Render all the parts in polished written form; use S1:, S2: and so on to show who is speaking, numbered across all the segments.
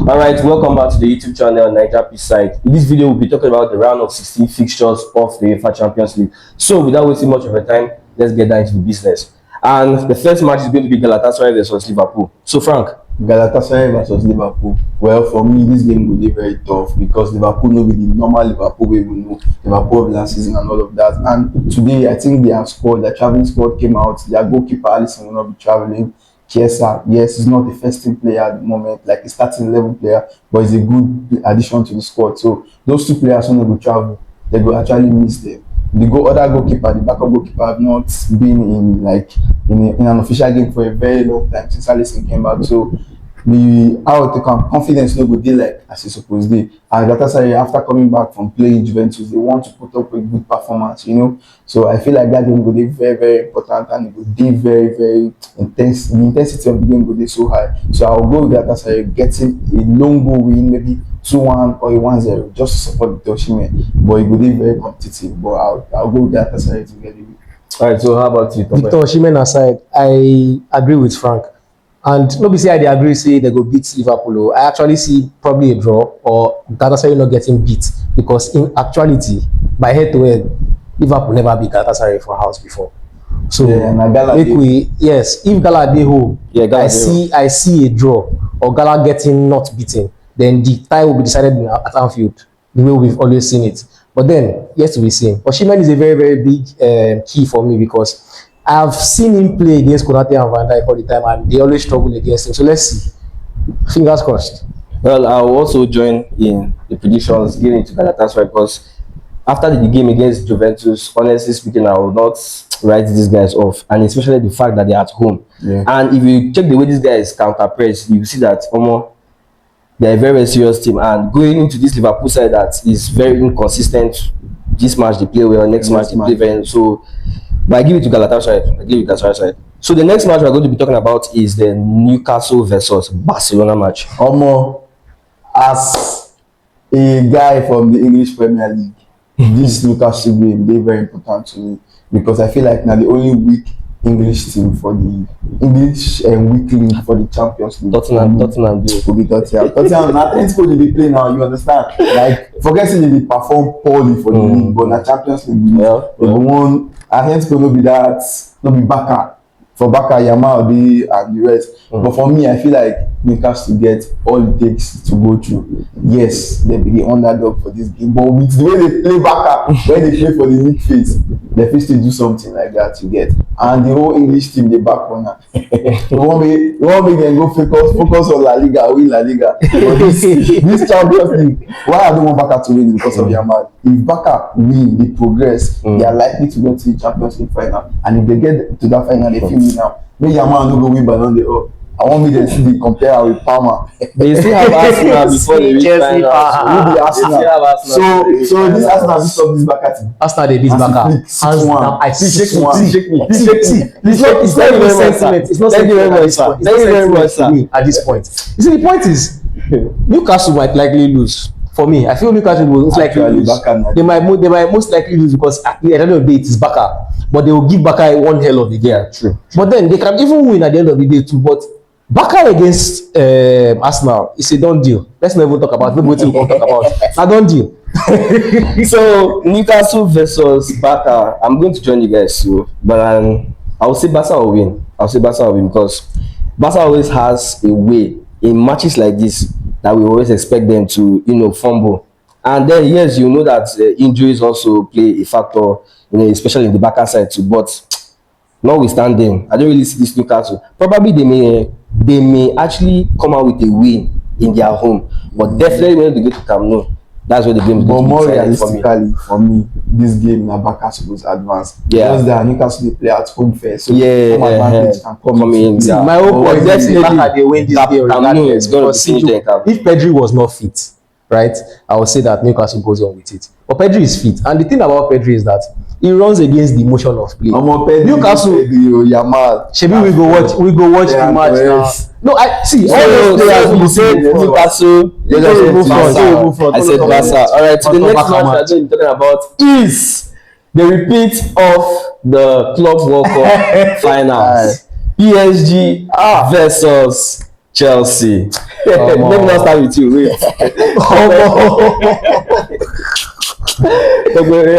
S1: Alright, welcome back to the YouTube channel Naijapitchside. In this video, we'll be talking about the round of 16 fixtures of the UEFA Champions League. So, without wasting much of your time, let's get down into the business. And the first match is going to be 𝗥𝗢𝗨𝗡 versus Liverpool. So, Frank.
S2: 𝗥𝗢𝗨𝗡 versus Liverpool. Well, for me, this game will be very tough because Liverpool know with the normal Liverpool we will know Liverpool of last season and all of that. And today, I think their squad, their traveling squad came out. Their goalkeeper Alisson will not be traveling. 𝗥𝗢𝗨𝗡, yes, he's not the first team player at the moment, like a starting level player, but he's a good addition to the squad. So those two players when they go travel, they go actually miss them. The other goalkeeper, the backup goalkeeper, have not been in in an official game for a very long time since Alisson came back. So the confidence no go dey like as e suppose dey. And 𝗥𝗢𝗨𝗡, after coming back from playing Juventus, they want to put up a good performance, you know. So I feel like that game go dey very, very important, and it go dey very, very intense. The intensity of the game go dey so high. So I'll go with 𝗥𝗢𝗨𝗡 getting a long goal win, maybe 2-1 or a 1-0, just to support the 𝗥𝗢𝗨𝗡. But it go dey very competitive. But I'll go with 𝗥𝗢𝗨𝗡 to get it.
S1: Alright, so how about you,
S3: 𝗥𝗢𝗨𝗡 aside, I agree with Frank. And nobody say I agree say they go beat Liverpool. I actually see probably a draw or 𝗥𝗢𝗨𝗡 not getting beat, because in actuality, by head to head, Liverpool never beat 𝗥𝗢𝗨𝗡 for house before. So if Gala dey home, I see a draw or Gala getting not beaten, then the tie will be decided at Anfield, the way we've always seen it. But then, yet to be seen. 𝗥𝗢𝗨𝗡 is a very, very big key for me, because I've seen him play against Konate and Van Dijk all the time, and they always struggle against him. So let's see. Fingers crossed.
S1: Well, I'll also join in the predictions given to 𝗥𝗢𝗨𝗡, because after the game against Juventus, honestly speaking, I will not write these guys off, and especially the fact that they're at home. Yeah. And if you check the way these guys counter press, you see that they're a very, very serious team. And going into this Liverpool side that is very inconsistent, this match they play well, next match they play very so. But I give it to 𝗥𝗢𝗨𝗡. So the next match we're going to be talking about is the Newcastle versus Barcelona match.
S2: As a guy from the English Premier League, this Newcastle game is very important to me, because I feel like now the only weak English team for the English weak league for the Champions League.
S1: Tottenham
S2: will be Tottenham. Tottenham, nothing's going to be playing now. You understand? Like, forgetting they perform poorly for the league, but the Champions League, they won. I think it's going to be that, not be 𝗥𝗢𝗨𝗡. For 𝗥𝗢𝗨𝗡, Yamal, and the rest. But for me, I feel like Newcastle get all it takes to go through. Yes, they be the underdog for this game, but with the way they play 𝗥𝗢𝗨𝗡, when they play for the league phase, they fit to do something like that to get. And the whole English team, they back on that. We won't make them go focus on La Liga, win La Liga. But this Champions League, why I don't want 𝗥𝗢𝗨𝗡 to win is because of Yamal. If 𝗥𝗢𝗨𝗡 win, they progress, they are likely to get to the Champions League final. And if they get to that final, they feel me now. Maybe Yamal no go win Ballon d'Or. I want me to see the compare with Palmer.
S1: They still have Arsenal before they reach final.
S2: So this Arsenal will stop this 𝗥𝗢𝗨𝗡.
S3: Arsenal they beat 𝗥𝗢𝗨𝗡. Hands down. I shake me. It's not even sentiment. It's not sentiment. Thank you very much, sir. At this point, you see, the point is Newcastle might likely lose. For me, I feel Newcastle will most likely lose. They might most likely lose, because at the end of the day, it is 𝗥𝗢𝗨𝗡. But they will give 𝗥𝗢𝗨𝗡 one hell of a game. Yeah, true. But then they can even win at the end of the day too. But 𝗥𝗢𝗨𝗡 against Arsenal is a done deal. Let's not even talk about it. Maybe we'll talk about a done deal.
S1: So Newcastle versus 𝗥𝗢𝗨𝗡. I'm going to join you guys too, but I will say Barca will win. Because Barca always has a way in matches like this that we always expect them to, fumble. And then yes, you know that injuries also play a factor, especially in the Barca side too. But notwithstanding, I don't really see this Newcastle. Probably they may actually come out with a win in their home, but definitely when they get to Camp Nou, that's where the game is going to be.
S2: But more realistically, for me, this game na Barca supposed advance.
S1: Yeah.
S2: Because the Newcastle they play at home first, so
S1: advantage
S2: can come in.
S3: See, my whole point is definitely they win this game regardless.
S1: Because
S3: if Pedri was not fit, right, I would say that Newcastle goes on with it. But Pedri is fit, and the thing about Pedri is that he runs against the motion of play. Newcastle,
S2: Yamal.
S3: Shebi, we go watch the match now. No, I see. All those players
S1: Newcastle. I said Barca. All right. So the next match we're going to be talking about is the repeat of the Club World Cup finals. PSG versus Chelsea. Let me not start with you. Wait.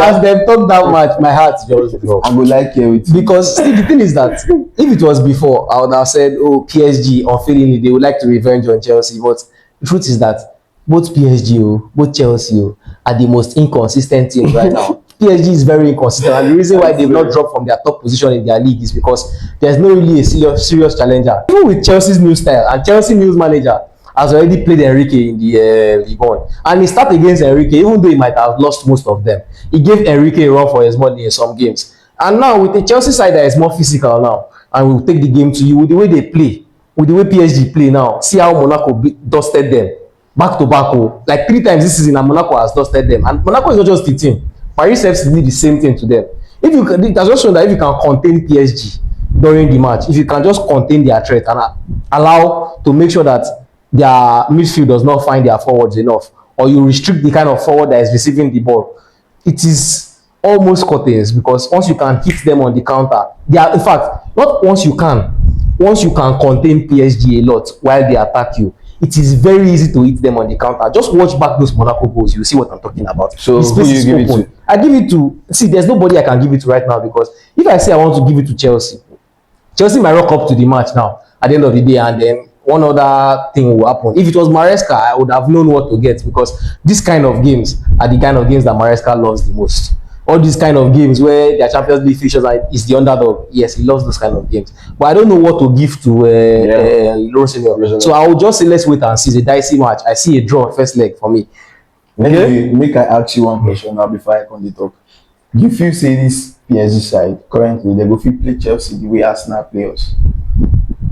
S3: As them talk that much, my heart just dropped.
S2: I go like here with you.
S3: Because see, the thing is that if it was before, I would have said, oh, PSG unfailingly they would like to revenge on Chelsea. But the truth is that both PSG, both Chelsea are the most inconsistent teams right now. PSG is very inconsistent, and the reason why they've not dropped from their top position in their league is because there's not really a serious challenger. Even with Chelsea's new style, and Chelsea new manager has already played Enrique in the Ligue 1, and he started against Enrique, even though he might have lost most of them. He gave Enrique a run for his money in some games. And now with the Chelsea side that is more physical now, and will take the game to you with the way they play, with the way PSG play now, see how Monaco dusted them back to back, like 3 times this season, and Monaco has dusted them. And Monaco is not just the team. Paris FC did the same thing to them. If you can, that's just shown that if you can contain PSG during the match, if you can just contain their threat and allow to make sure that their midfield does not find their forwards enough, or you restrict the kind of forward that is receiving the ball, it is almost curtains, because once you can hit them on the counter, they are, in fact, not once you can contain PSG a lot while they attack you, it is very easy to hit them on the counter. Just watch back those Monaco goals, you see what I'm talking about.
S1: So who do you give it to?
S3: I give it to, see, there's nobody I can give it to right now, because if I say I want to give it to Chelsea might rock up to the match now at the end of the day, and then one other thing will happen. If it was Maresca, I would have known what to get, because this kind of games are the kind of games that Maresca loves the most. All these kind of games where their Champions League fixtures is the underdog. Yes, he loves those kind of games. But I don't know what to give to Rosenio. So I will just say, let's wait and see. It's a dicey match. I see a draw first leg for me.
S2: Okay. Make I ask you one question now before I come to talk. You feel say this PSG side currently they go fit play Chelsea the way Arsenal play us?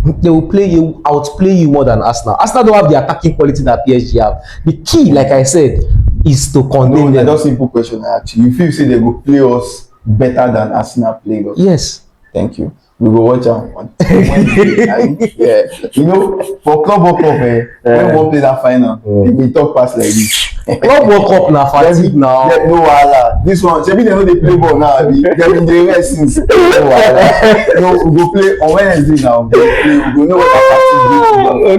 S3: They will outplay you more than Arsenal. Arsenal don't have the attacking quality that PSG have. The key, like I said, is to contain them.
S2: Just simple question I ask you. You feel say they go play us better than Arsenal play us?
S3: Yes.
S2: Thank you. We go watch out on Wednesday. Yeah. You know, for Club World Cup, when one play that final, they talk pass like this.
S3: Club World Cup na fatigue now.
S2: No wahala. This one, maybe they know they play ball now. They been the rest since. No wahala. No, we go play on Wednesday now. We go know what our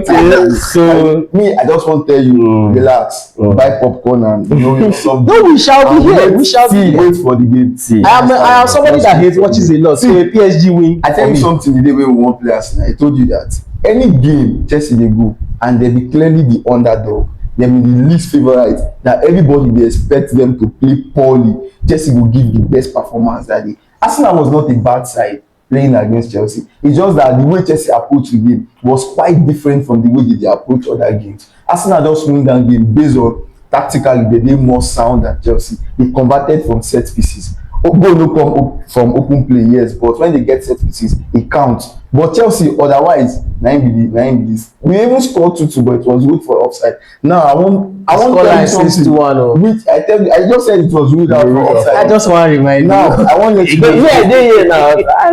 S2: fatigue is.
S1: Okay. So
S2: me, I just want to tell you, relax, buy popcorn and
S3: No, we shall be here. We shall be here.
S2: Wait for the game.
S1: see,
S3: I am somebody that hates watches a lot. So a PSG win.
S2: I tell you something the day when we won play Arsenal. I told you that any game Chelsea they go and they be clearly the underdog, they be the least favorite, that everybody they expect them to play poorly. Chelsea will give the best performance that day. Arsenal was not a bad side playing against Chelsea. It's just that the way Chelsea approached the game was quite different from the way they approach other games. Arsenal just win that game based on tactically they did more sound than Chelsea. They converted from set pieces. Goal no come from open play, yes, but when they get set pieces, it counts. But Chelsea, otherwise, 9 this. We even scored 2-2, but it was ruled for offside. Now I want tell you something. Which I tell you, I just said it was ruled out for offside.
S3: I just want to remind
S2: now,
S3: you.
S2: I want to let you know.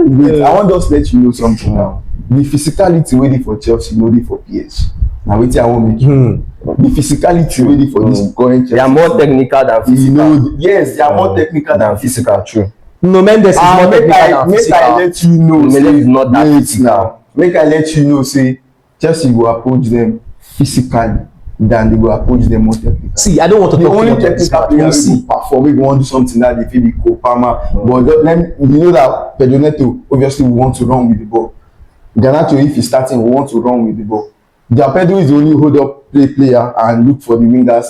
S2: Wait, I want just let you know something now. The physicality ready for Chelsea, no ready for PSG. Now wait, I won't make you. The physicality ready for this current Chelsea.
S1: They are more technical than physical.
S2: Yes, they are more technical than physical.
S1: True.
S3: No, Mendes is more technical than physical.
S2: Make I let you know.
S1: Mendes is not that physical.
S2: Now. Make I let you know. Say Chelsea will approach them physically than they will approach them more technical.
S3: See, I don't want to
S2: the
S3: talk
S2: only
S3: about
S2: technical player who perform, we want to do something that they feel the Kovama. But then you know that Pedro Neto obviously we want to run with the ball. Garnacho, if he's starting, we want to run with the ball. Pedro is the only hold up player and look for the wingers.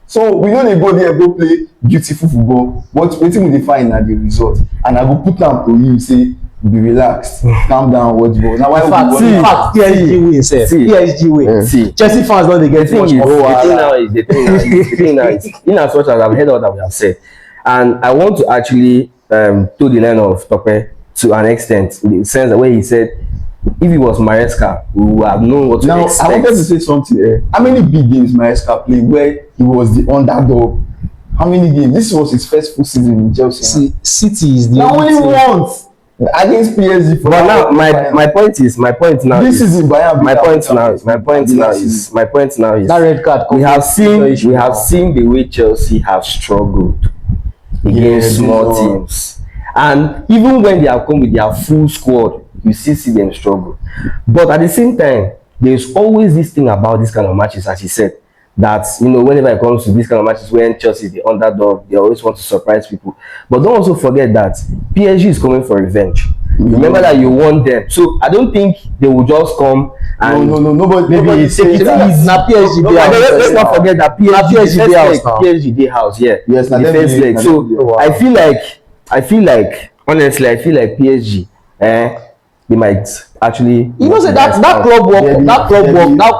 S2: So we know they go there, go play beautiful football. But waiting with the find at the result. And I go put down to you, say, be relaxed, calm down, watch ball. Now why
S3: PSG win, sir. PSG win.
S1: See,
S3: Chelsea fans don't get much more.
S1: The thing now is, in as much as I've heard all that we have said, and I want to actually toe the line of 𝗥𝗢𝗨𝗡 to an extent, in the sense that when he said, if it was Maresca, we would have known what to expect.
S2: I wanted to say something. How many big games Maresca played where he was the underdog? How many games? This was his first full season in Chelsea.
S3: See, City is the
S2: only once against PSG.
S1: But now, my point now.
S2: This is
S1: my point now is
S3: that red card.
S1: We have seen the way Chelsea have struggled against small teams, and even when they have come with their full squad, you still see them struggle. But at the same time, there's always this thing about this kind of matches, as you said, that whenever it comes to this kind of matches when Chelsea is the underdog, they always want to surprise people. But don't also forget that PSG is coming for revenge. Remember that you won them, so I don't think they will just come and
S2: nobody
S1: take it easy.
S3: Na PSG dey house.
S1: Let's not forget that PSG dey house. Yeah,
S2: yes,
S1: the first leg. So I feel like honestly, I feel like PSG, they might actually.
S3: Say that club World Cup.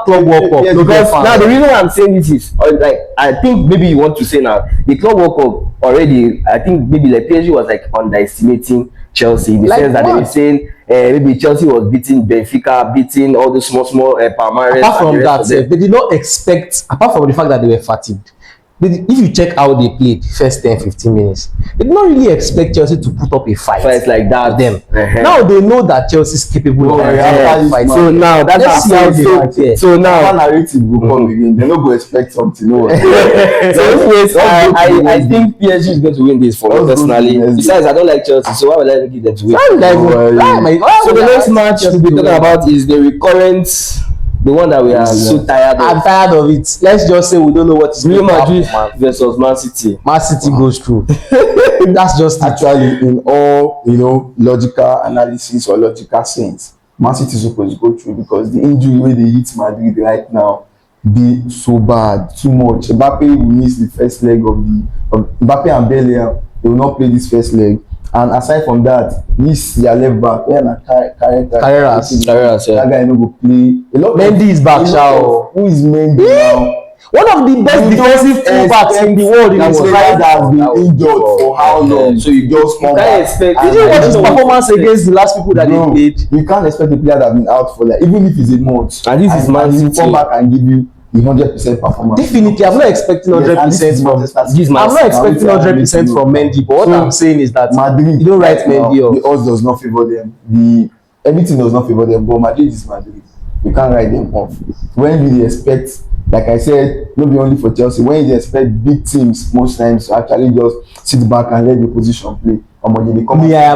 S1: Because now the reason why I'm saying this is like I think maybe you want to say now the club World Cup already. I think maybe like PSG was like underestimating Chelsea in the sense that they were saying maybe Chelsea was beating Benfica, beating all the small Palmeiras.
S3: Apart from that, they did not expect. Apart from the fact that they were fatigued. If you check how they played first 10-15 minutes, they did not really expect Chelsea to put up a fight
S1: like that.
S3: Them. Now they know that Chelsea is capable of fighting.
S1: So now that's how so now
S2: narrative will come again. They don't go expect something. No.
S1: So anyways, I think PSG is going to win this for me personally. Besides, I don't like Chelsea, so why would I give them to win? So the next match we'll be talking about is the recurrent. The one that we are so tired of.
S3: I'm tired of it. Let's just say we don't know what is
S1: Real Madrid versus Man City.
S3: Man City goes through. That's just
S2: actually in all logical analysis or logical sense. Man City is supposed to go through because the injury where they hit Madrid right now be so bad, too much. Mbappe will miss the first leg of Mbappe and Bellingham. They will not play this first leg. And aside from that, this their left back,
S3: Carreras,
S2: that guy no go play.
S3: Mendy is back,
S2: who is Mendy now?
S3: One of the best defensive fullbacks in the world in his life
S2: has been injured for how long? So you just come back.
S3: Did you watch his performance against the last people that they played?
S2: You can't expect a player that has been out for even if it's a month.
S1: And this is Man City.
S2: Come back and give you the 100% performance.
S3: Definitely, I'm not expecting 100% from Mendy. But what I'm saying is that
S2: Madrid,
S3: you don't write Mendy off.
S2: The odds does not favor them. Everything does not favor them. But Madrid is Madrid. You can't write them off. When you expect, like I said, not only for Chelsea, when you expect big teams most times to actually just sit back and let the opposition play.
S3: I am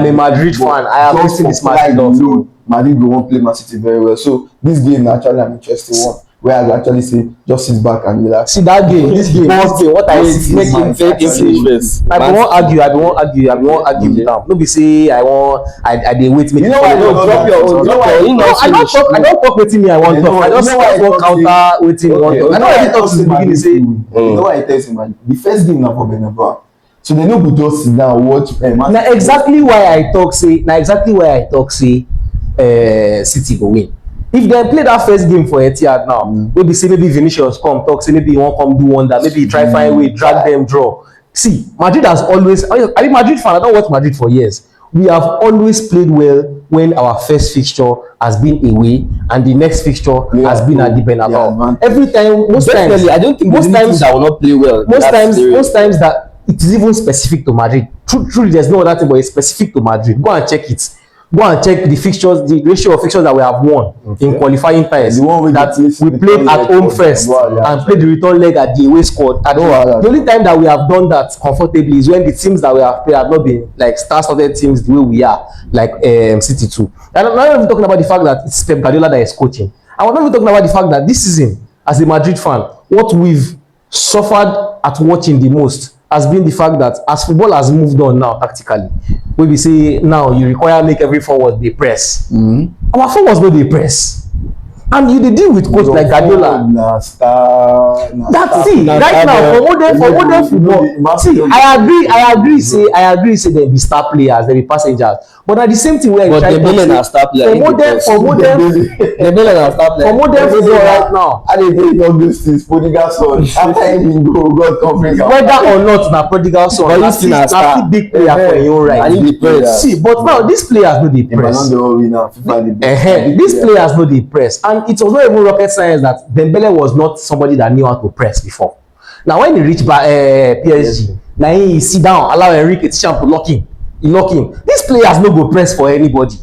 S3: a Madrid fan. I have seen this Madrid also.
S2: Madrid will not play Man City very well. So this game actually an interesting one. Where I actually say just sit back and relax.
S3: See that game, what I see make him fake English. I won't argue with them. No be say I dey wait me.
S2: You know why I don't drop your own?
S3: I don't talk wetin me I want talk. I just want counter wetin you want talk. I don't already talk since the beginning say.
S2: You know why I tell you, man? The first game na for Bernabeu. So they no go just sit down watch.
S3: Na exactly why I talk say City go win. If they play that first game for Etihad now, maybe Vinicius come talk, say maybe he won't come do wonder, maybe he try find way, drag them, draw. See, Madrid has always, I mean Madrid fan, I don't watch Madrid for years. We have always played well when our first fixture has been away and the next fixture has been at the Bernabeu. Every time, most times, I don't think most times that will not play well. Most times that it is even specific to Madrid. Truly, there's no other thing, but it's specific to Madrid. Go and check it. Go and check the fixtures, the ratio of fixtures that we have won in qualifying times. That we played at home first and played the return leg at the away squad. The only time that we have done that comfortably is when the teams that we have played have not been like star-studded teams the way we are, like City 2. And I'm not even talking about the fact that it's Pep Guardiola that is coaching. I'm not even talking about the fact that this season, as a Madrid fan, what we've suffered at watching the most has been the fact that as football has moved on now tactically, we say now you require make every forward dey press. Our forwards no dey press. And you dey deal with coach like Guardiola. That's it. Right now, for modern football, see, I agree. Say they be star players, they be passengers. But at the same thing, where
S1: the Bellingham are star players.
S3: For modern football right now,
S2: I dey bring all these things. Prodigal son, after him go, God come bring am.
S3: Whether or not na prodigal son, na still big player for your own right. See, but now these players no dey press. These players no dey press, and it was not even rocket science that Dembele was not somebody that knew how to press before. Now when he reached PSG, now he sit down, allow Enrique teach him to lock him. These players no go press for anybody.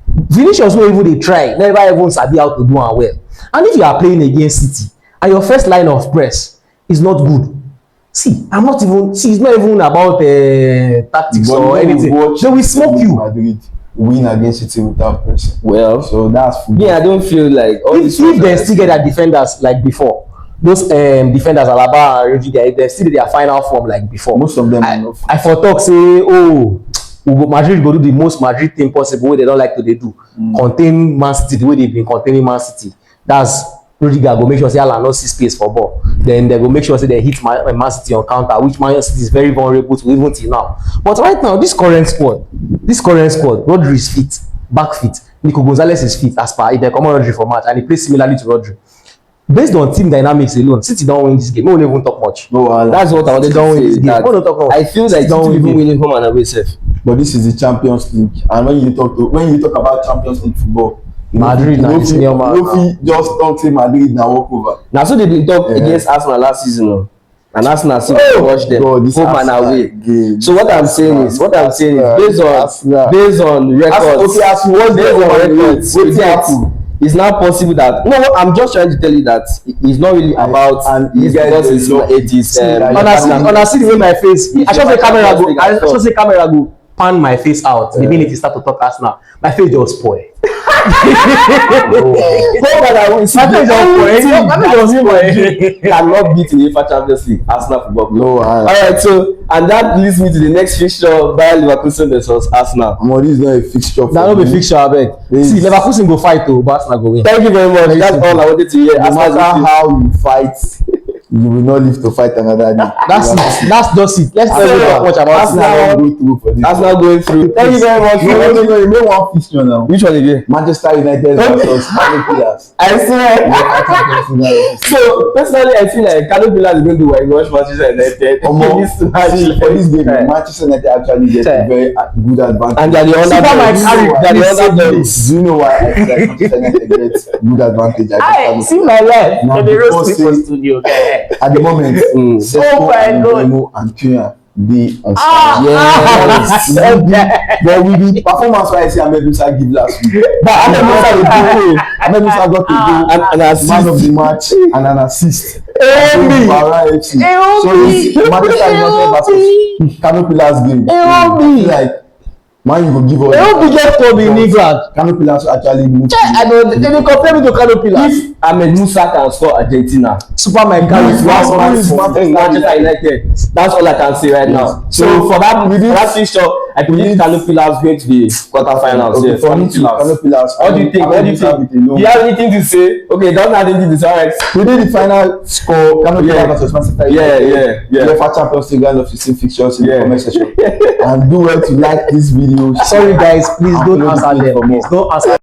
S3: Vinicius no even dey try, never even sabi how to do am well. And if you are playing against City and your first line of press is not good, it's not even about tactics or anything. They will smoke you.
S2: win against City without pressing.
S1: Well,
S2: So that's football.
S1: me, I don't feel like all
S3: If they still get their defenders like before, those defenders Alaba and Rudiger, if they still get their final form like before,
S2: Most of them are
S3: I
S2: not.
S3: for talk say, oh, Madrid go do the most Madrid thing possible wey they don't like to dey do, contain Man City the way they've been containing Man City. That's Rudiger go make sure say Alan no see space for ball. Then they go make sure say they hit Man City on counter, which Man City is very vulnerable to even till now. But right now, this current squad, Rodri is fit, back fit. Nico Gonzalez is fit as per if they come on Rodri for match and he plays similarly to Rodri. Based on team dynamics alone, City don't win this game. We won't even talk much.
S2: No,
S1: that's what I wanted
S3: Don't win
S1: to
S3: this
S1: say.
S3: game.
S1: That
S3: We won't talk much.
S1: I feel like
S3: Don't
S1: City
S3: win
S1: even
S3: game.
S1: winning home and away safe.
S2: but this is the Champions League, and when you talk about Champions League football,
S3: Madrid na the senior man
S2: you
S3: now.
S2: fit just talk say Madrid na walk over.
S1: Now, so they been talk against Arsenal last season, and Arsenal still watch them
S2: God, this
S1: home and
S2: Arsenal
S1: away.
S2: game.
S1: So what I'm saying is based on records.
S2: As you watch
S1: Based
S2: them
S1: on
S2: on
S1: records,
S2: wetin
S1: you get,
S2: happen?
S1: it's not possible that I'm just trying to tell you that it's not really about
S2: and you
S1: it's
S2: guys
S1: because
S2: dey
S1: it's
S2: love-
S1: it is
S3: Honestly, the way my face,
S1: It's
S3: I should say
S1: the
S3: camera
S1: Champions
S3: go,
S1: League
S3: I
S1: and stuff.
S3: should say camera go pan my face out. The minute you start to talk Arsenal, my face just spoil.
S1: my face
S3: just spoil.
S1: cannot beat in the UEFA Champions League Arsenal Football Club.
S2: No,
S1: Alright, so and that leads me to the next fixture, Bayer Leverkusen versus Arsenal.
S2: This is not a fixture.
S3: That no be fixture, abeg. See, Leverkusen go fight o, but Arsenal go win.
S1: Thank you very much. That's all I wanted to hear.
S2: No matter how you fight, you will not live to fight another day.
S3: That's it. That's just it. Let's not even talk much about
S2: Arsenal
S3: Arsenal.
S2: don go through for this.
S1: Arsenal going through. Thank you very much.
S2: No, you made one fixture now.
S1: Which one again?
S2: Manchester United versus Naijapitchside.
S1: I swear. So personally, I feel like Naijapitchside is going to watch Manchester United.
S2: For this game, Manchester United actually get a very good advantage.
S1: And they're the underdogs. They're the underdogs.
S2: Do you know why I feel like Manchester United gets good advantage?
S3: I see my life.
S2: Now,
S3: They
S2: because
S3: roast me for
S2: say-
S3: studio.
S2: At the moment, Sesko
S3: Oh my
S2: and
S3: God.
S2: Mbeumo and Qian dey on fire.
S1: Yes.
S2: But with the performance wey I see Amedusa give last week,
S1: But
S2: Amedusa got a goal,
S1: and
S2: man
S1: assist.
S2: of the match and an assist.
S3: Eomi.
S2: Para FC. So it's Manchester United versus Kano Pillars game. I feel like man you go give us.
S3: They don't get Toby in England.
S2: Kano Pillars actually move.
S3: I know they dey compare me to Kano Pillars.
S1: If Ahmed Musa can score Argentina,
S3: Superman carry
S2: Who is
S3: last man
S2: Manchester
S3: for.
S1: Manchester United. That's all I can say right now.
S2: Yes.
S1: So for that fixture, I believe Kano Pillars going to the quarterfinals.
S2: Okay,
S1: Yes,
S2: for
S1: Kano
S2: me too, Kano
S1: Pillars.
S2: Pillars.
S1: What do you think? What do you think? Do you have anything to say? Okay, don't have anything to say. Alright.
S2: We did the final score. Kano
S1: Yeah.
S2: Pillars versus Manchester
S1: Yeah,
S2: United.
S1: yeah.
S2: UEFA Champions League Round of 16 fixtures in
S1: Yeah.
S2: the comment section. And do well to like this video.
S3: Sorry guys, please don't
S2: Upload
S3: answer
S2: it
S3: them.
S2: for more.
S3: Please don't answer